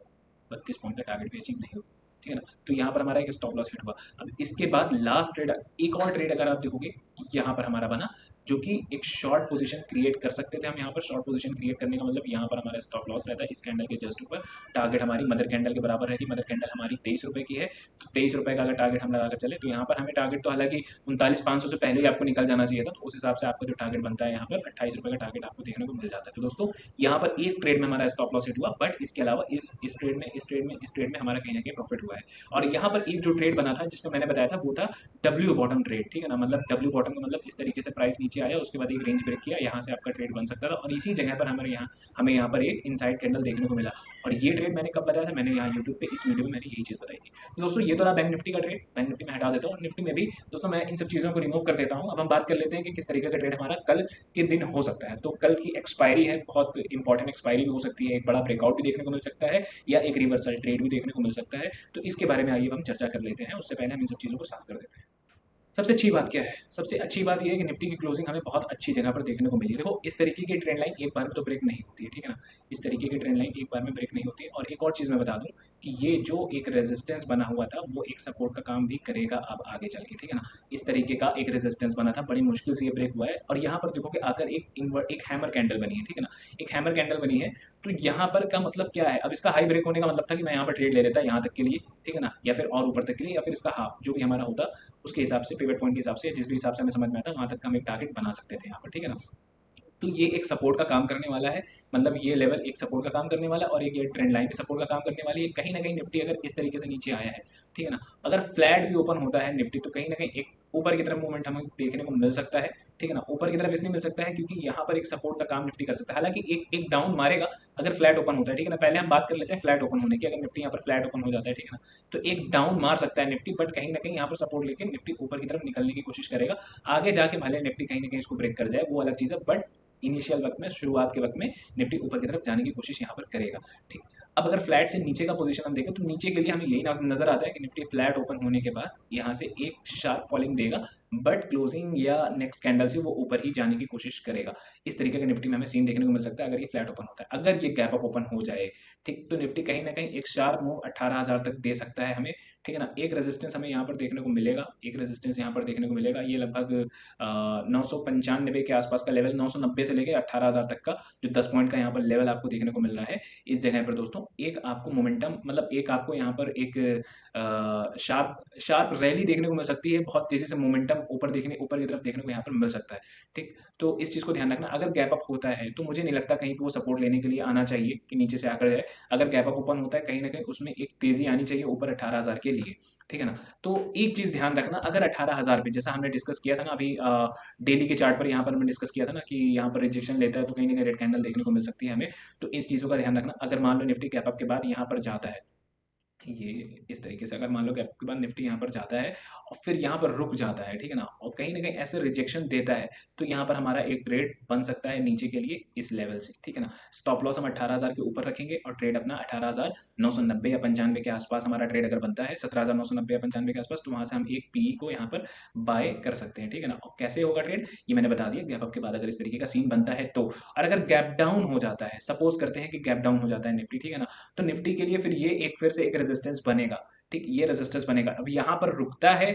32 पॉइंट का टारगेट भी अचीव नहीं हुआ, ठीक है ना। तो यहाँ पर हमारा एक स्टॉप लॉस हिट हुआ। अब इसके बाद लास्ट ट्रेड, एक और ट्रेड अगर आप देखोगे यहाँ पर हमारा बना, जो कि एक शॉर्ट पोजीशन क्रिएट कर सकते थे हम। यहाँ पर शॉर्ट पोजीशन क्रिएट करने का मतलब यहाँ पर हमारा स्टॉप लॉस रहता है इस कैंडल के जस्ट ऊपर, टारगेट हमारी मदर कैंडल के बराबर रहती है। मदर कैंडल हमारी 23 रुपये की है, तो 23 रुपये का अगर टारगेट हम लगाकर चले तो यहाँ पर हमें टारगेट तो हालांकि 39,500 से पहले ही आपको निकल जाना चाहिए था, तो उस हिसाब से आपका जो टारगेट बनता है यहाँ पर 28 रुपये का टारगेट आपको देखने को मिल जाता है। तो दोस्तों यहाँ पर एक ट्रेड में हमारा स्टॉप लॉस हिट हुआ, बट इसके अलावा इस ट्रेड में हमारा कहीं ना कहीं प्रॉफिट हुआ है। और यहाँ पर एक जो ट्रेड बना था जिसका मैंने बताया था वो था डब्ल्यू बॉटम ट्रेड, ठीक है ना। मतलब डब्ल्यू बॉटम का मतलब इस तरीके से प्राइस नीचे आया, उसके बाद एक रेंज ब्रेक किया, यहाँ से आपका ट्रेड बन सकता था और इसी जगह पर हमें यहाँ पर एक इनसाइड कैंडल देखने को मिला। और ये ट्रेड मैंने कब बताया था, मैंने यहाँ यूट्यूब पे इस वीडियो में मैंने यही चीज़ बताई थी। तो दोस्तों ये तो रहा बैंक निफ्टी का ट्रेड, बैंक निफ्टी में हटा देता हूँ। निफ्टी में भी दोस्तों मैं इन सब चीज़ों को रिमूव कर देता हूँ। अब हम बात कर लेते हैं कि किस तरीके का ट्रेड हमारा कल के दिन हो सकता है। तो कल की एक्सपायरी है, बहुत इंपॉर्टेंट एक्सपायरी भी हो सकती है, एक बड़ा ब्रेकआउट भी देखने को मिल सकता है या एक रिवर्सल ट्रेड भी देखने को मिल सकता है। तो इसके बारे में आइए हम चर्चा कर लेते हैं, उससे पहले हम इन सब चीज़ों को साफ कर देते हैं। सबसे अच्छी बात क्या है, सबसे अच्छी बात यह है कि निफ्टी की क्लोजिंग हमें बहुत अच्छी जगह पर देखने को मिली। देखो इस तरीके की ट्रेंड लाइन एक बार में तो ब्रेक नहीं होती है, ठीक है ना। इस तरीके की ट्रेंड लाइन एक बार में ब्रेक नहीं होती है। और एक और चीज़ मैं बता दूं कि ये जो एक रेजिस्टेंस बना हुआ था वो एक सपोर्ट का काम भी करेगा अब आगे चल के, ठीक है ना। इस तरीके का एक रेजिस्टेंस बना था, बड़ी मुश्किल से ये ब्रेक हुआ है। और यहाँ पर देखो कि अगर एक हैमर कैंडल बनी है, ठीक है ना, एक हैमर कैंडल बनी है, तो यहाँ पर का मतलब क्या है, अब इसका हाई ब्रेक होने का मतलब था कि मैं यहाँ पर ट्रेड ले लेता यहाँ तक के लिए, ठीक है ना, या फिर और ऊपर तक के लिए, या फिर इसका हाफ जो भी हमारा होता उसके हिसाब से, पिवट पॉइंट के हिसाब से, जिस भी हिसाब से हमें समझ में आता वहां तक का हम एक टारगेट बना सकते थे यहाँ पर, ठीक है ना। तो ये एक सपोर्ट का काम करने वाला है, मतलब ये लेवल एक सपोर्ट का काम करने वाला है और एक ये ट्रेंड लाइन भी सपोर्ट का काम करने वाली है। कहीं ना कहीं निफ्टी अगर इस तरीके से नीचे आया है, ठीक है ना, अगर फ्लैट भी ओपन होता है निफ्टी, तो कहीं ना कहीं एक ऊपर की तरफ मूवमेंट हमें देखने को मिल सकता है, ठीक है ना। ऊपर की तरफ इसलिए मिल सकता है क्योंकि यहाँ पर एक सपोर्ट का काम निफ्टी कर सकता है, हालांकि एक डाउन मारेगा अगर फ्लैट ओपन होता है, ठीक है ना। पहले हम बात कर लेते हैं फ्लैट ओपन होने की। अगर निफ्टी यहाँ पर फ्लैट ओपन हो जाता है, ठीक है ना, तो एक डाउन मार सकता है निफ्टी, बट कहीं ना कहीं यहाँ पर सपोर्ट लेके निफ्टी ऊपर की तरफ निकलने की कोशिश करेगा। आगे जाके भले निफ्टी कहीं ना कहीं इसको ब्रेक कर जाए, वो अलग चीज़ है, बट इनिशियल वक्त में, शुरुआत के वक्त में निफ्टी ऊपर की तरफ जाने की कोशिश यहाँ पर करेगा, ठीक। अब अगर फ्लैट से नीचे का पोजीशन हम देखें तो नीचे के लिए हमें यही नजर आता है कि निफ्टी फ्लैट ओपन होने के बाद यहाँ से एक शार्प फॉलिंग देगा, बट क्लोजिंग या नेक्स्ट कैंडल से वो ऊपर ही जाने की कोशिश करेगा। इस तरीके का निफ्टी में हमें सीन देखने को मिल सकता है अगर ये फ्लैट ओपन होता है। अगर ये गैप अप ओपन हो जाए, ठीक, तो निफ्टी कहीं ना कहीं एक शार्प मूव 18,000 तक दे सकता है हमें, ठीक है ना। एक रेजिस्टेंस हमें यहाँ पर देखने को मिलेगा, एक रेजिस्टेंस यहाँ पर देखने को मिलेगा, ये लगभग 995 के आसपास का लेवल, 990 से लेकर 18,000 तक का जो 10 पॉइंट का यहाँ पर लेवल आपको देखने को मिल रहा है। इस जगह पर दोस्तों एक आपको मोमेंटम, मतलब एक आपको यहाँ पर एक शार्प शार्प रैली देखने को मिल सकती है, बहुत तेजी से मोमेंटम ऊपर की तरफ देखने को यहाँ पर मिल सकता है, ठीक। तो इस चीज़ को ध्यान रखना, अगर गैप अप होता है तो मुझे नहीं लगता कहीं पे वो सपोर्ट लेने के लिए आना चाहिए कि नीचे से आकर जाए। अगर गैप अप ओपन होता है कहीं ना कहीं उसमें एक तेजी आनी चाहिए ऊपर 18,000 के लिए, ठीक है ना। तो एक चीज़ ध्यान रखना, अगर 18,000 पे, जैसा हमने डिस्कस किया था ना अभी डेली के चार्ट पर, यहाँ पर हमने डिस्कस किया था ना कि यहाँ पर रिजेक्शन लेता है तो कहीं ना कहीं रेड कैंडल देखने को मिल सकती है हमें। तो इस चीज़ों का ध्यान रखना। अगर मान लो निफ्टी गैप अप के बाद यहाँ पर जाता है, ये इस तरीके से, अगर मान लो गैप के बाद निफ्टी यहाँ पर जाता है और फिर यहाँ पर रुक जाता है, ठीक है ना, और कहीं ना कहीं ऐसे रिजेक्शन देता है, तो यहाँ पर हमारा एक ट्रेड बन सकता है नीचे के लिए इस लेवल से, ठीक है ना। स्टॉप लॉस हम 18,000 के ऊपर रखेंगे और ट्रेड अपना 18,990 या 95 के आसपास हमारा ट्रेड अगर बनता है, 17,990 या 95 के आसपास, तो वहाँ से हम एक पीई को यहाँ पर बाय कर सकते हैं, ठीक है ना। और कैसे होगा ट्रेड ये मैंने बता दिया, गैप अप के बाद अगर इस तरीके का सीन बनता है तो। और अगर गैप डाउन हो जाता है, सपोज करते हैं कि गैप डाउन हो जाता है निफ्टी, ठीक है ना, तो निफ्टी के लिए फिर ये एक फिर से एक रेजिस्टेंस बनेगा, ठीक, ये रेजिस्टेंस बनेगा। अब यहाँ पर रुकता है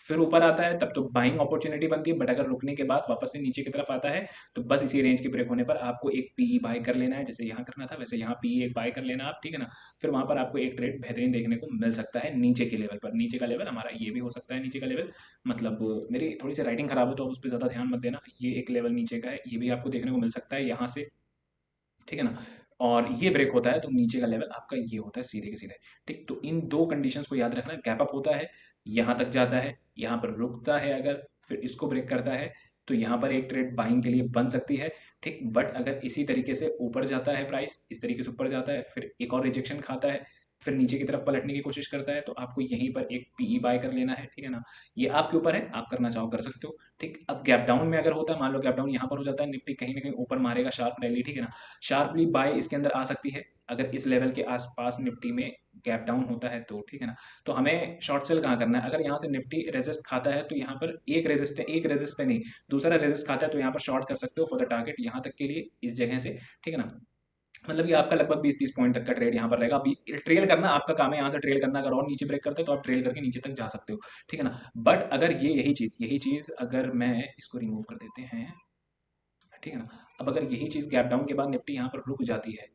फिर ऊपर आता है तब तो बाइंग अपॉर्चुनिटी बनती है, बट अगर रुकने के बाद वापस से नीचे की तरफ आता है तो बस इसी रेंज के ब्रेक होने पर आपको एक पीई बाय कर लेना है, जैसे यहाँ करना था वैसे यहाँ पीई एक बाय कर लेना आप, ठीक है ना। फिर वहां पर आपको एक ट्रेड बेहतरीन देखने को मिल सकता है नीचे के लेवल पर। नीचे का लेवल हमारा ये भी हो सकता है, नीचे का लेवल, मतलब मेरी थोड़ी सी राइटिंग खराब हो तो आप उस पर ज्यादा ध्यान मत देना, ये एक लेवल नीचे का है, ये भी आपको देखने को मिल सकता है यहाँ से, ठीक है ना। और ये ब्रेक होता है तो नीचे का लेवल आपका ये होता है सीधे के सीधे, ठीक। तो इन दो कंडीशंस को याद रखना, गैप अप होता है, यहाँ तक जाता है, यहाँ पर रुकता है, अगर फिर इसको ब्रेक करता है तो यहाँ पर एक ट्रेड बाइंग के लिए बन सकती है, ठीक। बट अगर इसी तरीके से ऊपर जाता है प्राइस, इस तरीके से ऊपर जाता है, फिर एक और रिजेक्शन खाता है, फिर नीचे की तरफ पलटने की कोशिश करता है, तो आपको यहीं पर एक पीई बाय कर लेना है, ठीक है ना। ये आपके ऊपर है, आप करना चाहो कर सकते हो, ठीक। अब गैप डाउन में अगर होता है, मान लो गैप डाउन यहाँ पर हो जाता है, निफ्टी कहीं ना कहीं ऊपर मारेगा शार्प रैली, ठीक है ना, शार्पली बाय इसके अंदर आ सकती है अगर इस लेवल के आसपास निफ्टी में गैप डाउन होता है तो, ठीक है ना। तो हमें शॉर्ट सेल कहाँ करना है, अगर यहाँ से निफ्टी रेजिस्ट खाता है तो यहाँ पर एक रेजिस्ट पे नहीं, दूसरा रेजिस्ट खाता है तो यहाँ पर शॉर्ट कर सकते हो फॉर द टारगेट यहाँ तक के लिए इस जगह से, ठीक है ना। मतलब कि आपका लगभग 20-30 पॉइंट तक का ट्रेड यहाँ पर रहेगा। अभी ट्रेल करना आपका काम है, यहाँ से ट्रेल करना, अगर और नीचे ब्रेक करते हो तो आप ट्रेल करके नीचे तक जा सकते हो, ठीक है ना। बट अगर ये यही चीज अगर मैं इसको रिमूव कर देते हैं, ठीक है ना। अब अगर यही चीज गैप डाउन के बाद निफ्टी यहाँ पर रुक जाती है,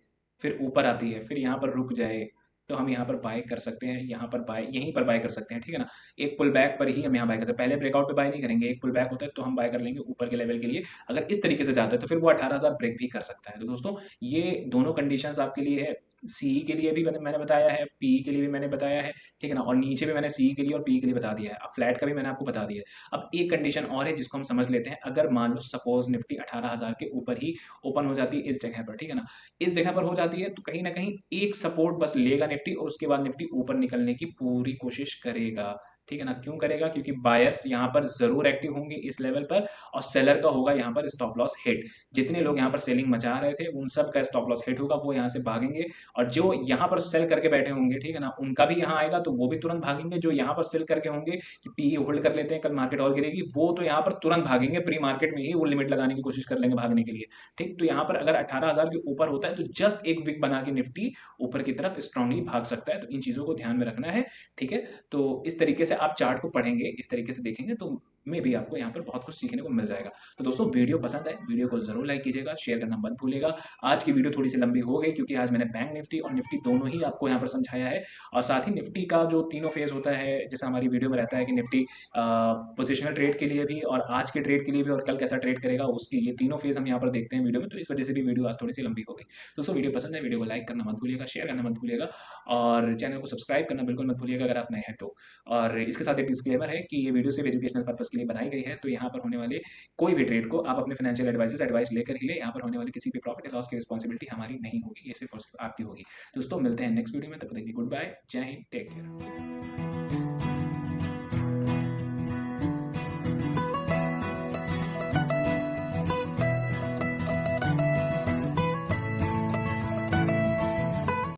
फिर ऊपर आती है, फिर यहाँ पर रुक जाए, तो हम यहाँ पर बाय कर सकते हैं, यहाँ पर बाय, यहीं पर बाय कर सकते हैं, ठीक है ना। एक पुल बैक पर ही हम यहाँ बाय कर सकते हैं, पहले ब्रेकआउट पे बाय नहीं करेंगे, एक पुल बैक होता है तो हम बाय कर लेंगे ऊपर के लेवल के लिए। अगर इस तरीके से जाता है तो फिर वो 18,000 ब्रेक भी कर सकता है। तो दोस्तों ये दोनों कंडीशंस आपके लिए है, सी के लिए भी मैंने बताया है, पी के लिए भी मैंने बताया है, ठीक है ना, और नीचे भी मैंने सी के लिए और पी के लिए बता दिया है। अब फ्लैट का भी मैंने आपको बता दिया है। अब एक कंडीशन और है जिसको हम समझ लेते हैं, अगर मान लो सपोज निफ्टी 18,000 के ऊपर ही ओपन हो जाती है इस जगह पर, ठीक है ना, इस जगह पर हो जाती है तो कहीं ना कहीं एक सपोर्ट बस लेगा निफ्टी और उसके बाद निफ्टी ऊपर निकलने की पूरी कोशिश करेगा, ठीक है ना। क्यों करेगा, क्योंकि बायर्स यहाँ पर जरूर एक्टिव होंगे इस लेवल पर, और सेलर का होगा यहाँ पर स्टॉप लॉस हिट। जितने लोग यहाँ पर सेलिंग मचा रहे थे उन सब का स्टॉप लॉस हिट होगा, वो यहाँ से भागेंगे, और जो यहाँ पर सेल करके बैठे होंगे, ठीक है ना, उनका भी यहाँ आएगा तो वो भी तुरंत भागेंगे। जो यहाँ पर सेल करके होंगे कि पीई होल्ड कर लेते हैं कल मार्केट और गिरेगी, वो तो यहाँ पर तुरंत भागेंगे, प्री मार्केट में ही वो लिमिट लगाने की कोशिश कर लेंगे भागने के लिए, ठीक। तो यहाँ पर अगर 18,000 के ऊपर होता है तो जस्ट एक विक बना के निफ्टी ऊपर की तरफ स्ट्रांगली भाग सकता है। तो इन चीजों को ध्यान में रखना है, ठीक है। तो इस तरीके से आप चार्ट को पढ़ेंगे, इस तरीके से देखेंगे तो में भी आपको यहाँ पर बहुत कुछ सीखने को मिल जाएगा। तो दोस्तों वीडियो पसंद है, वीडियो को जरूर लाइक कीजिएगा, शेयर करना मत भूलिएगा। आज की वीडियो थोड़ी सी लंबी हो गई क्योंकि आज मैंने बैंक निफ्टी और निफ्टी दोनों ही आपको यहाँ पर समझाया है, और साथ ही निफ्टी का जो तीनों फेज होता है, जैसा हमारी वीडियो में रहता है कि निफ्टी पोजिशनल ट्रेड के लिए भी और आज के ट्रेड के लिए भी और कल कैसा ट्रेड करेगा उसकी, ये तीनों फेज हम यहाँ पर देखते हैं वीडियो में, तो इस वजह से भी वीडियो आज थोड़ी सी लंबी हो गई। दोस्तों वीडियो पसंद है, वीडियो को लाइक करना मत भूलिएगा, शेयर करना मत भूलिएगा, और चैनल को सब्सक्राइब करना बिल्कुल मत भूलिएगा अगर आप नए हैं तो। और इसके साथ एक डिस्क्लेमर है कि ये वीडियो सिर्फ एजुकेशनल पर्पस के लिए बनाई गई है, तो यहाँ पर होने वाले कोई भी ट्रेड को आप अपने फाइनेंशियल एडवाइस लेकर ही ले, यहाँ पर होने वाली किसी भी प्रॉफिट या लॉस की रिस्पॉन्सिबिलिटी हमारी नहीं होगी, ये सिर्फ और सिर्फ आपकी होगी। दोस्तों मिलते हैं नेक्स्ट वीडियो में, तब तक के लिए गुड बाय, जय हिंद, टेक केयर।